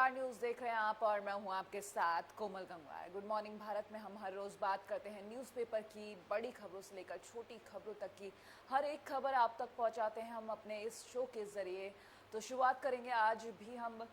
Star news देख रहे हैं आप और मैं हूं आपके साथ कोमल गंगवार। गुड मॉर्निंग भारत में हम हर रोज बात करते हैं न्यूज़पेपर की बड़ी खबरों से लेकर छोटी खबरों तक की हर एक खबर आप तक पहुंचाते हैं हम अपने इस शो के जरिए। तो शुरुआत करेंगे आज भी हम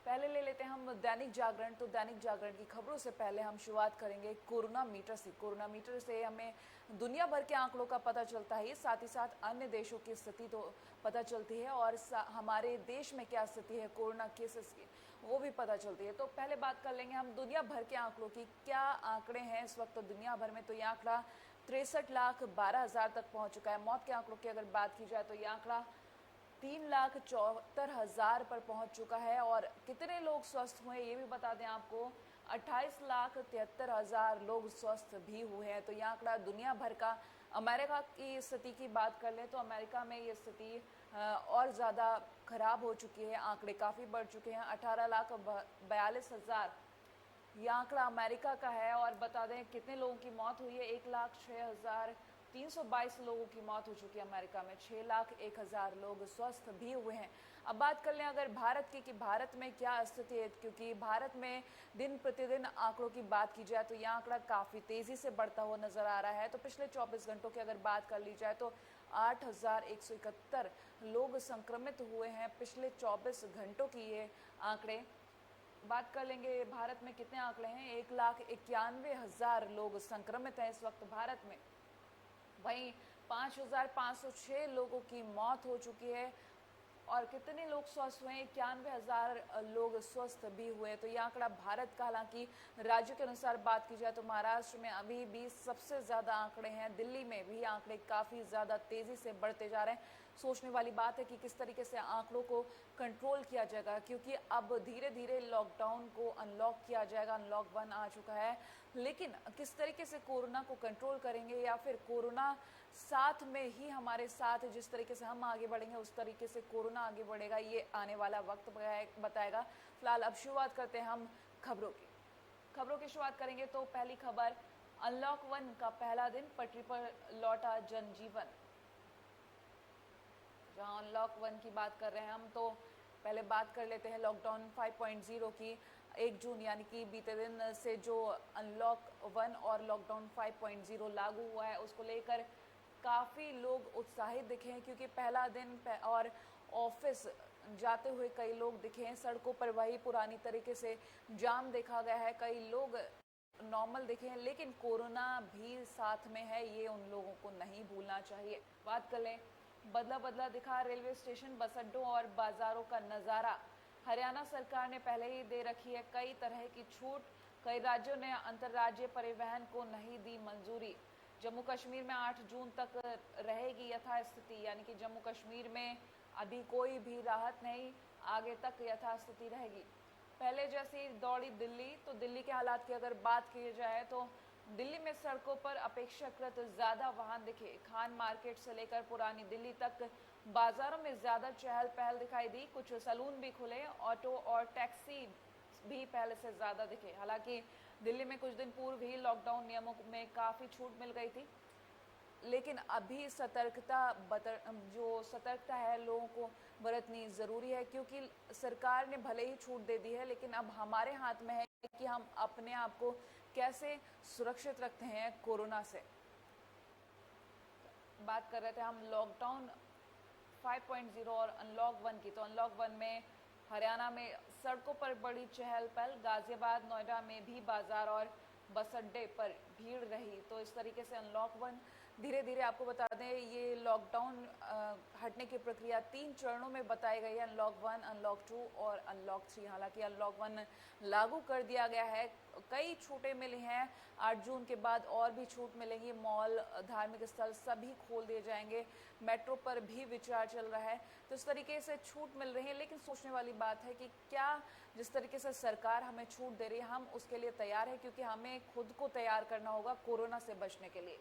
पहले ले लेते हैं हम दैनिक जागरण। तो दैनिक जागरण की खबरों से पहले हम शुरुआत करेंगे कोरोना मीटर से। कोरोना मीटर से हमें दुनिया भर के आंकड़ों का पता चलता है, साथ ही साथ अन्य देशों की स्थिति तो पता चलती है और हमारे देश में क्या स्थिति है कोरोना केसेस की वो भी पता चलती है। तो पहले बात कर लेंगे हम दुनिया भर के आंकड़ों की। क्या आंकड़े हैं इस वक्त तो दुनिया भर में? तो ये आंकड़ा 63,12,000 तक पहुंच चुका है। मौत के आंकड़ों की अगर बात की जाए तो ये आंकड़ा 3,74,000 पर पहुंच चुका है। और कितने लोग स्वस्थ हुए ये भी बता दें आपको, 28,73,000 लोग स्वस्थ भी हुए हैं। तो यह आंकड़ा दुनिया भर का। अमेरिका की स्थिति की बात कर लें तो अमेरिका में ये स्थिति और ज़्यादा खराब हो चुकी है। आंकड़े काफ़ी बढ़ चुके हैं, 18,42,000 ये आंकड़ा अमेरिका का है। और बता दें कितने लोगों की मौत हुई है, 1,06,322 लोगों की मौत हो चुकी है अमेरिका में। 6,01,000 लोग स्वस्थ भी हुए हैं। अब बात कर लें अगर भारत की कि भारत में क्या स्थिति है, क्योंकि भारत में दिन प्रतिदिन आंकड़ों की बात की जाए तो यह आंकड़ा काफ़ी तेज़ी से बढ़ता हुआ नजर आ रहा है। तो पिछले 24 घंटों की अगर बात कर ली जाए तो 8,171 लोग संक्रमित हुए हैं पिछले 24 घंटों की ये आंकड़े। बात कर लेंगे भारत में कितने आंकड़े हैं, 1,91,000 लोग संक्रमित हैं इस वक्त भारत में। वहीं 5,506 लोगों की मौत हो चुकी है। और कितने लोग स्वस्थ हुए, 91,000 लोग स्वस्थ भी हुए। तो यह आंकड़ा भारत का। हालांकि राज्य के अनुसार बात की जाए तो महाराष्ट्र में अभी भी सबसे ज़्यादा आंकड़े हैं, दिल्ली में भी आंकड़े काफ़ी ज़्यादा तेज़ी से बढ़ते जा रहे हैं। सोचने वाली बात है कि किस तरीके से आंकड़ों को कंट्रोल किया जाएगा, क्योंकि अब धीरे धीरे लॉकडाउन को अनलॉक किया जाएगा। अनलॉक 1 आ चुका है, लेकिन किस तरीके से कोरोना को कंट्रोल करेंगे या फिर कोरोना साथ में ही हमारे साथ जिस तरीके से हम आगे बढ़ेंगे उस तरीके से कोरोना आगे बढ़ेगा, ये आने वाला वक्त बताएगा। फिलहाल अब शुरुआत करते हैं हम खबरों की शुरुआत करेंगे। तो पहली खबर, अनलॉक 1 का पहला दिन, पटरी पर लौटा जनजीवन। जहां अनलॉक 1 की बात कर रहे हैं हम, तो पहले बात कर लेते हैं लॉकडाउन 5.0 की। 1 जून यानी कि बीते दिन से जो अनलॉक 1 और लॉकडाउन 5.0 लागू हुआ है उसको लेकर काफ़ी लोग उत्साहित दिखे हैं, क्योंकि पहला दिन और ऑफिस जाते हुए कई लोग दिखे हैं। सड़कों पर वही पुरानी तरीके से जाम देखा गया है, कई लोग नॉर्मल दिखे हैं, लेकिन कोरोना भी साथ में है, ये उन लोगों को नहीं भूलना चाहिए। बात कर लें, बदला बदला दिखा रेलवे स्टेशन, बस अड्डों और बाजारों का नज़ारा। हरियाणा सरकार ने पहले ही दे रखी है कई तरह की छूट। कई राज्यों ने अंतर्राज्यीय परिवहन को नहीं दी मंजूरी। जम्मू कश्मीर में 8 जून तक रहेगी यथास्थिति, यानी कि जम्मू कश्मीर में अभी कोई भी राहत नहीं, आगे तक यथास्थिति रहेगी। पहले जैसी दौड़ी दिल्ली, तो दिल्ली के हालात की अगर बात की जाए तो दिल्ली में सड़कों पर अपेक्षाकृत ज़्यादा वाहन दिखे। खान मार्केट से लेकर पुरानी दिल्ली तक बाजारों में ज़्यादा चहल पहल दिखाई दी। कुछ सैलून भी खुले, ऑटो और टैक्सी भी पहले से ज़्यादा दिखे। हालांकि दिल्ली में कुछ दिन पूर्व ही लॉकडाउन नियमों में काफ़ी छूट मिल गई थी, लेकिन अभी जो सतर्कता है लोगों को बरतनी ज़रूरी है, क्योंकि सरकार ने भले ही छूट दे दी है लेकिन अब हमारे हाथ में है कि हम अपने आप को कैसे सुरक्षित रखते हैं कोरोना से। बात कर रहे थे हम लॉकडाउन 5.0 और अनलॉक 1 की। तो अनलॉक 1 में हरियाणा में सड़कों पर बड़ी चहल पहल, गाजियाबाद नोएडा में भी बाजार और बस अड्डे पर भीड़ रही। तो इस तरीके से अनलॉक 1 धीरे धीरे, आपको बता दें ये लॉकडाउन हटने की प्रक्रिया 3 चरणों में बताई गई है, अनलॉक 1, अनलॉक 2 और अनलॉक 3। हालांकि अनलॉक 1 लागू कर दिया गया है, कई छूटें मिली हैं। 8 जून के बाद और भी छूट मिलेंगी, मॉल, धार्मिक स्थल सभी खोल दिए जाएंगे, मेट्रो पर भी विचार चल रहा है। तो इस तरीके से छूट मिल रही है, लेकिन सोचने वाली बात है कि क्या जिस तरीके से सरकार हमें छूट दे रही है हम उसके लिए तैयार है, क्योंकि हमें खुद को तैयार करना होगा कोरोना से बचने के लिए।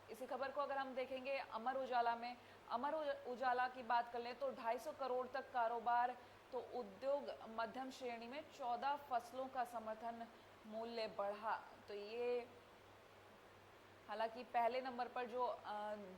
इसी खबर को अगर हम देखेंगे अमर उजाला में, अमर उजाला की बात कर लें तो 250 करोड़ तक कारोबार, तो उद्योग मध्यम श्रेणी में 14 फसलों का समर्थन मूल्य बढ़ा। तो ये हालांकि पहले नंबर पर जो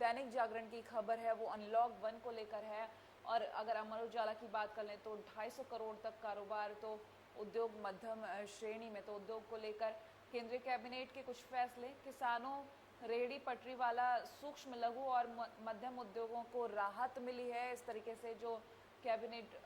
दैनिक जागरण की खबर है वो अनलॉक 1 को लेकर है। और अगर अमर उजाला की बात कर लें तो 250 करोड़ तक कारोबार। तो उद्योग मध्यम श्रेणी में, तो उद्योग को लेकर केंद्रीय कैबिनेट के कुछ फैसले। किसानों, रेहड़ी पटरी वाला, सूक्ष्म लघु और मध्यम उद्योगों को राहत मिली है। इस तरीके से जो कैबिनेट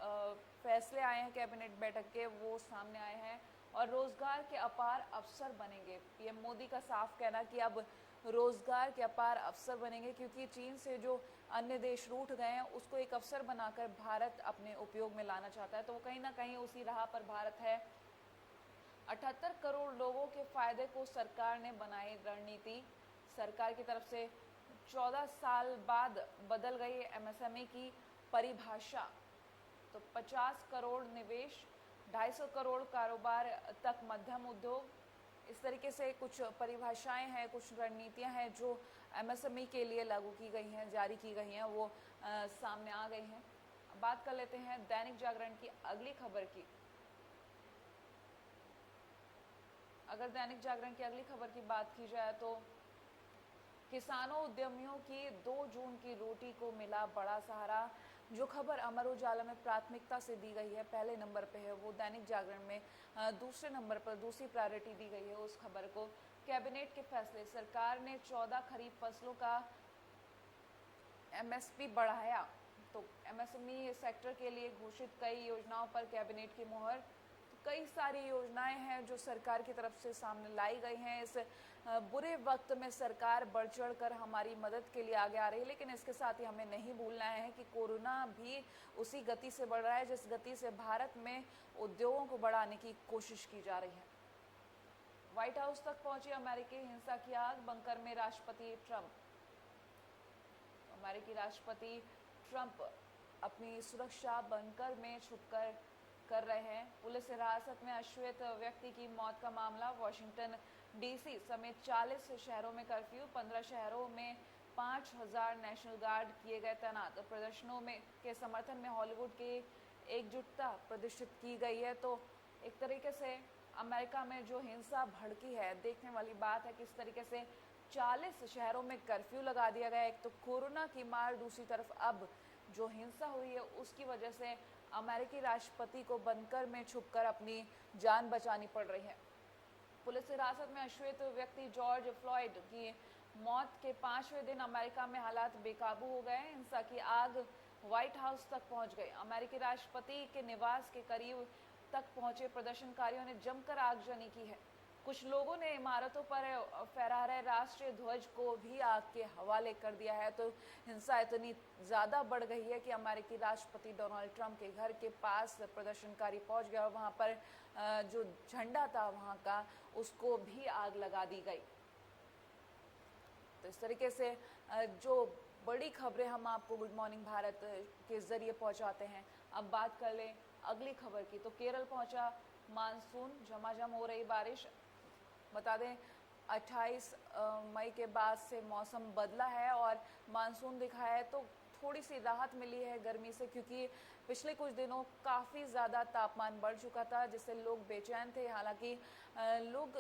फैसले आए हैं कैबिनेट बैठक के, वो सामने आए हैं। और रोजगार के अपार अवसर बनेंगे, पीएम मोदी का साफ कहना कि अब रोजगार के अपार अवसर बनेंगे, क्योंकि चीन से जो अन्य देश रूठ गए हैं उसको एक अवसर बनाकर भारत अपने उपयोग में लाना चाहता है। तो कहीं ना कहीं उसी राह पर भारत है। 78 करोड़ लोगों के फायदे को सरकार ने बनाई रणनीति। सरकार की तरफ से 14 साल बाद बदल गई एमएसएमई की परिभाषा। तो 50 करोड़ निवेश, 250 करोड़ कारोबार तक मध्यम उद्योग। इस तरीके से कुछ परिभाषाएं हैं, कुछ रणनीतियां हैं जो एमएसएमई के लिए लागू की गई हैं, जारी की गई हैं, वो सामने आ गई हैं। बात कर लेते हैं दैनिक जागरण की अगली खबर की। अगर दैनिक जागरण की अगली खबर की बात की जाए तो किसानों उद्यमियों की 2 जून की रोटी को मिला बड़ा सहारा। जो खबर अमर उजाला में प्राथमिकता से दी गई है, पहले नंबर पे है, वो दैनिक जागरण में दूसरे नंबर पर दूसरी प्रायोरिटी दी गई है उस खबर को। कैबिनेट के फैसले, सरकार ने 14 खरीफ फसलों का एमएसपी बढ़ाया। तो एमएसएमई सेक्टर के लिए घोषित कई योजनाओं पर कैबिनेट की मुहर। तो कई सारी योजनाएं हैं जो सरकार की तरफ से सामने लाई गई हैं। इस बुरे वक्त में सरकार बढ़ चढ़ कर हमारी मदद के लिए आगे आ रही है, लेकिन इसके साथ ही हमें नहीं भूलना है कि कोरोना भी उसी गति से बढ़ रहा है जिस गति से भारत में उद्योगों को बढ़ाने की कोशिश की जा रही है। व्हाइट हाउस तक पहुंची अमेरिकी हिंसा की आग, बंकर में राष्ट्रपति ट्रंप। अमेरिकी राष्ट्रपति ट्रंप अपनी सुरक्षा बंकर में छुपकर कर रहे हैं। पुलिस हिरासत में अश्वेत व्यक्ति की मौत का मामला। वॉशिंगटन डीसी समेत 40 शहरों में कर्फ्यू, 15 शहरों में 5000 नेशनल गार्ड किए गए तैनात। प्रदर्शनों में के समर्थन में हॉलीवुड की एकजुटता प्रदर्शित की गई है। तो एक तरीके से अमेरिका में जो हिंसा भड़की है, देखने वाली बात है किस तरीके से 40 शहरों में कर्फ्यू लगा दिया गया। एक तो कोरोना की मार, दूसरी तरफ अब जो हिंसा हुई है उसकी वजह से अमेरिकी राष्ट्रपति को बंकर में छुपकर अपनी जान बचानी पड़ रही है। पुलिस हिरासत में अश्वेत व्यक्ति जॉर्ज फ्लॉयड की मौत के 5वें दिन अमेरिका में हालात बेकाबू हो गए। हिंसा की आग व्हाइट हाउस तक पहुंच गई। अमेरिकी राष्ट्रपति के निवास के करीब तक पहुंचे प्रदर्शनकारियों ने जमकर आगजनी की है। कुछ लोगों ने इमारतों पर फहरा रहे राष्ट्रीय ध्वज को भी आग के हवाले कर दिया है। तो हिंसा इतनी ज़्यादा बढ़ गई है कि अमेरिकी राष्ट्रपति डोनाल्ड ट्रंप के घर के पास प्रदर्शनकारी पहुंच गए और वहां पर जो झंडा था वहां का, उसको भी आग लगा दी गई। तो इस तरीके से जो बड़ी खबरें हम आपको गुड मॉर्निंग भारत के जरिए पहुंचाते हैं। अब बात कर लें अगली खबर की। तो केरल पहुंचा मानसून, झमाझम हो रही बारिश। बता दें 28 मई के बाद से मौसम बदला है और मानसून दिखा है। तो थोड़ी सी राहत मिली है गर्मी से, क्योंकि पिछले कुछ दिनों काफ़ी ज़्यादा तापमान बढ़ चुका था जिससे लोग बेचैन थे। हालांकि लोग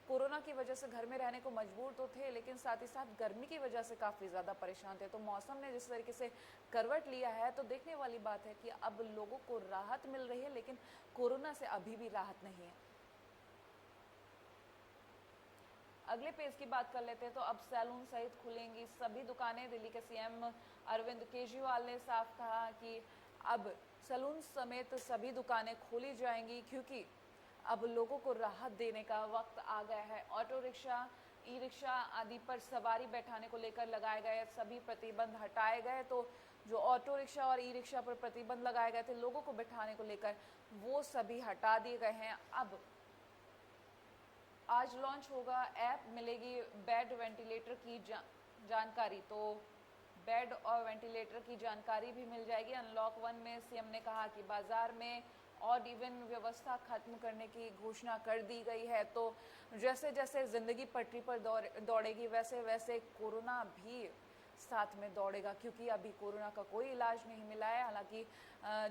कोरोना की वजह से घर में रहने को मजबूर तो थे, लेकिन साथ ही साथ गर्मी की वजह से काफ़ी ज़्यादा परेशान थे। तो मौसम ने जिस तरीके से करवट लिया है, तो देखने वाली बात है कि अब लोगों को राहत मिल रही है, लेकिन कोरोना से अभी भी राहत नहीं है। अगले पेज की बात कर लेते हैं। तो अब सैलून सहित खुलेंगी सभी दुकानें। दिल्ली के सीएम अरविंद केजरीवाल ने साफ कहा कि अब सैलून समेत सभी दुकानें खोली जाएंगी, क्योंकि अब लोगों को राहत देने का वक्त आ गया है। ऑटो रिक्शा, ई रिक्शा आदि पर सवारी बैठाने को लेकर लगाए गए सभी प्रतिबंध हटाए गए। तो जो ऑटो रिक्शा और ई रिक्शा पर प्रतिबंध लगाए गए थे लोगों को बैठाने को लेकर, वो सभी हटा दिए गए हैं। अब आज लॉन्च होगा ऐप, मिलेगी बेड वेंटिलेटर की जानकारी। तो बेड और वेंटिलेटर की जानकारी भी मिल जाएगी। अनलॉक 1 में सीएम ने कहा कि बाजार में ऑड इवन व्यवस्था खत्म करने की घोषणा कर दी गई है। तो जैसे जैसे जिंदगी पटरी पर दौड़ेगी वैसे वैसे कोरोना भी साथ में दौड़ेगा, क्योंकि अभी कोरोना का कोई इलाज नहीं मिला है। हालांकि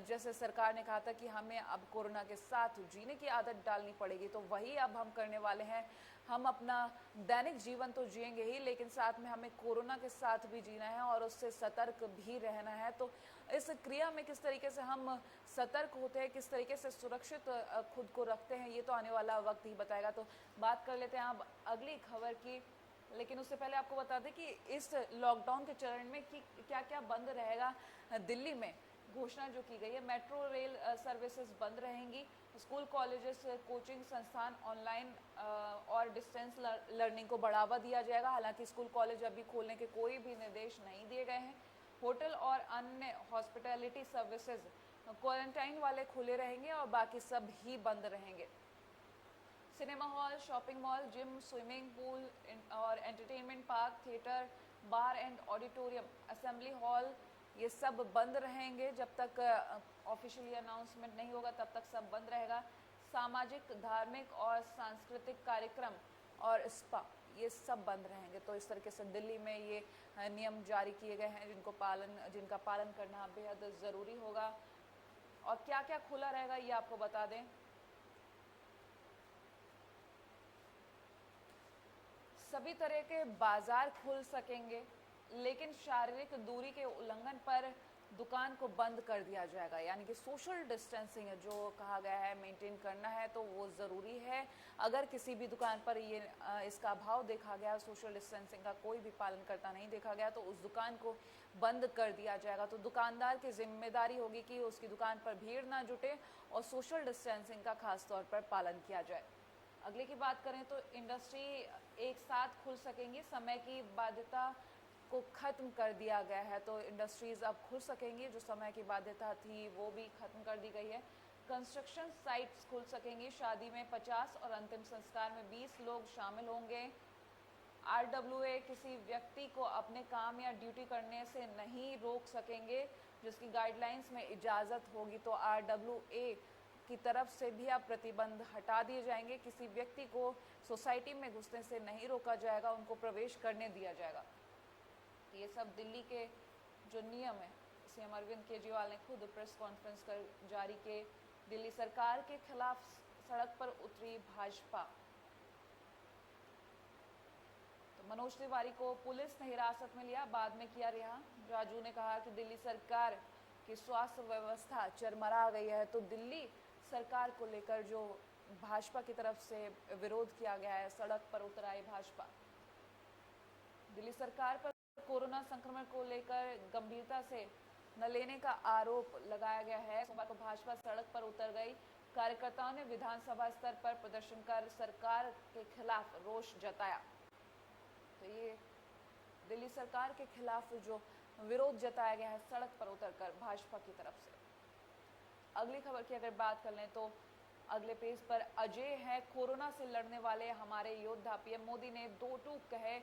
जैसे सरकार ने कहा था कि हमें अब कोरोना के साथ जीने की आदत डालनी पड़ेगी, तो वही अब हम करने वाले हैं। हम अपना दैनिक जीवन तो जिएंगे ही, लेकिन साथ में हमें कोरोना के साथ भी जीना है और उससे सतर्क भी रहना है। तो इस क्रिया में किस तरीके से हम सतर्क होते हैं, किस तरीके से सुरक्षित खुद को रखते हैं, ये तो आने वाला वक्त ही बताएगा। तो बात कर लेते हैं अब अगली खबर की, लेकिन उससे पहले आपको बता दें कि इस लॉकडाउन के चरण में कि क्या क्या बंद रहेगा। दिल्ली में घोषणा जो की गई है, मेट्रो रेल सर्विसेज बंद रहेंगी, स्कूल कॉलेजेस कोचिंग संस्थान ऑनलाइन और डिस्टेंस लर्निंग को बढ़ावा दिया जाएगा। हालांकि स्कूल कॉलेज अभी खोलने के कोई भी निर्देश नहीं दिए गए हैं। होटल और अन्य हॉस्पिटैलिटी सर्विसेज क्वारंटाइन वाले खुले रहेंगे और बाकी सब ही बंद रहेंगे। Cinema hall, shopping mall, gym, swimming pool और entertainment park, theatre, bar and auditorium, assembly hall, ये सब बंद रहेंगे। जब तक ऑफिशियली अनाउंसमेंट नहीं होगा तब तक सब बंद रहेगा। सामाजिक, धार्मिक और सांस्कृतिक कार्यक्रम और स्पा, ये सब बंद रहेंगे। तो इस तरीके से दिल्ली में ये नियम जारी किए गए हैं जिनका पालन करना बेहद ज़रूरी होगा। और क्या क्या खुला रहेगा ये आपको बता दें। सभी तरह के बाजार खुल सकेंगे, लेकिन शारीरिक दूरी के उल्लंघन पर दुकान को बंद कर दिया जाएगा। यानी कि सोशल डिस्टेंसिंग जो कहा गया है मेंटेन करना है, तो वो ज़रूरी है। अगर किसी भी दुकान पर ये इसका अभाव देखा गया, सोशल डिस्टेंसिंग का कोई भी पालन करता नहीं देखा गया, तो उस दुकान को बंद कर दिया जाएगा। तो दुकानदार की जिम्मेदारी होगी कि उसकी दुकान पर भीड़ ना जुटे और सोशल डिस्टेंसिंग का खास तौर पर पालन किया जाए। अगले की बात करें तो इंडस्ट्री एक साथ खुल सकेंगी, समय की बाध्यता को ख़त्म कर दिया गया है। तो इंडस्ट्रीज़ अब खुल सकेंगी, जो समय की बाध्यता थी वो भी ख़त्म कर दी गई है। कंस्ट्रक्शन साइट्स खुल सकेंगी, शादी में 50 और अंतिम संस्कार में 20 लोग शामिल होंगे। RWA किसी व्यक्ति को अपने काम या ड्यूटी करने से नहीं रोक सकेंगे, जिसकी गाइडलाइंस में इजाज़त होगी। तो RWA की तरफ से भी अब प्रतिबंध हटा दिए जाएंगे। किसी व्यक्ति को सोसाइटी में घुसने से नहीं रोका जाएगा, उनको प्रवेश करने दिया जाएगा। ये सब दिल्ली के जो नियम है, सीएम अरविंद केजरीवाल ने खुद प्रेस कॉन्फ्रेंस कर जारी किए। दिल्ली सरकार के खिलाफ सड़क पर उतरी भाजपा। तो मनोज तिवारी को पुलिस ने हिरासत में लिया, बाद में किया रिहा। राजू ने कहा कि दिल्ली सरकार की स्वास्थ्य व्यवस्था चरमरा गई है। तो दिल्ली सरकार को लेकर जो भाजपा की तरफ से विरोध किया गया है, सड़क पर उतर आई भाजपा। दिल्ली सरकार पर कोरोना संक्रमण को लेकर गंभीरता से न लेने का आरोप लगाया गया है। सोमवार को भाजपा सड़क पर उतर गई। कार्यकर्ताओं ने विधानसभा स्तर पर प्रदर्शन कर सरकार के खिलाफ रोष जताया। तो ये दिल्ली सरकार के खिलाफ जो विरोध जताया गया है सड़क पर उतरकर भाजपा की तरफ से। अगली खबर की अगर बात कर लें तो अगले पेज पर अजय है कोरोना से लड़ने वाले हमारे योद्धा। पीएम मोदी ने दो टूक कहे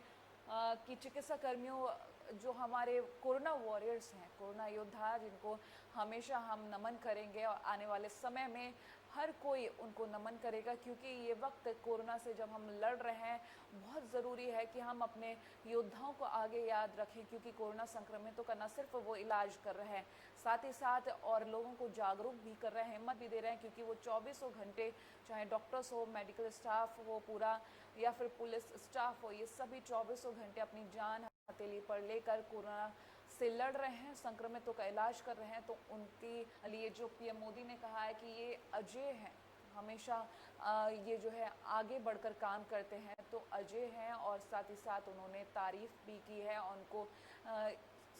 कि चिकित्सा कर्मियों जो हमारे कोरोना वॉरियर्स हैं, कोरोना योद्धा, जिनको हमेशा हम नमन करेंगे और आने वाले समय में हर कोई उनको नमन करेगा, क्योंकि ये वक्त कोरोना से जब हम लड़ रहे हैं बहुत ज़रूरी है कि हम अपने योद्धाओं को आगे याद रखें, क्योंकि कोरोना संक्रमितों का न सिर्फ वो इलाज कर रहे हैं, साथ ही साथ और लोगों को जागरूक भी कर रहे हैं, हिम्मत भी दे रहे हैं, क्योंकि वो 24 घंटे, चाहे डॉक्टर्स हो, मेडिकल स्टाफ हो पूरा, या फिर पुलिस स्टाफ हो, ये सभी 24 घंटे अपनी जान हथेली पर लेकर कोरोना से लड़ रहे हैं, संक्रमितों का इलाज कर रहे हैं। तो उनके लिए जो पीएम मोदी ने कहा है कि ये अजय हैं, हमेशा ये जो है आगे बढ़कर काम करते हैं, तो अजय हैं। और साथ ही साथ उन्होंने तारीफ भी की है, उनको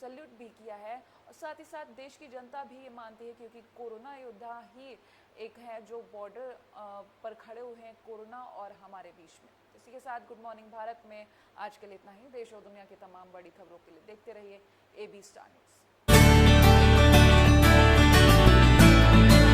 सल्यूट भी किया है। और साथ ही साथ देश की जनता भी ये मानती है, क्योंकि कोरोना योद्धा ही एक है जो बॉर्डर पर खड़े हुए हैं कोरोना और हमारे बीच में। इसी के साथ गुड मॉर्निंग भारत में आज के लिए इतना ही। देश और दुनिया की तमाम बड़ी खबरों के लिए देखते रहिए AB स्टार न्यूज़।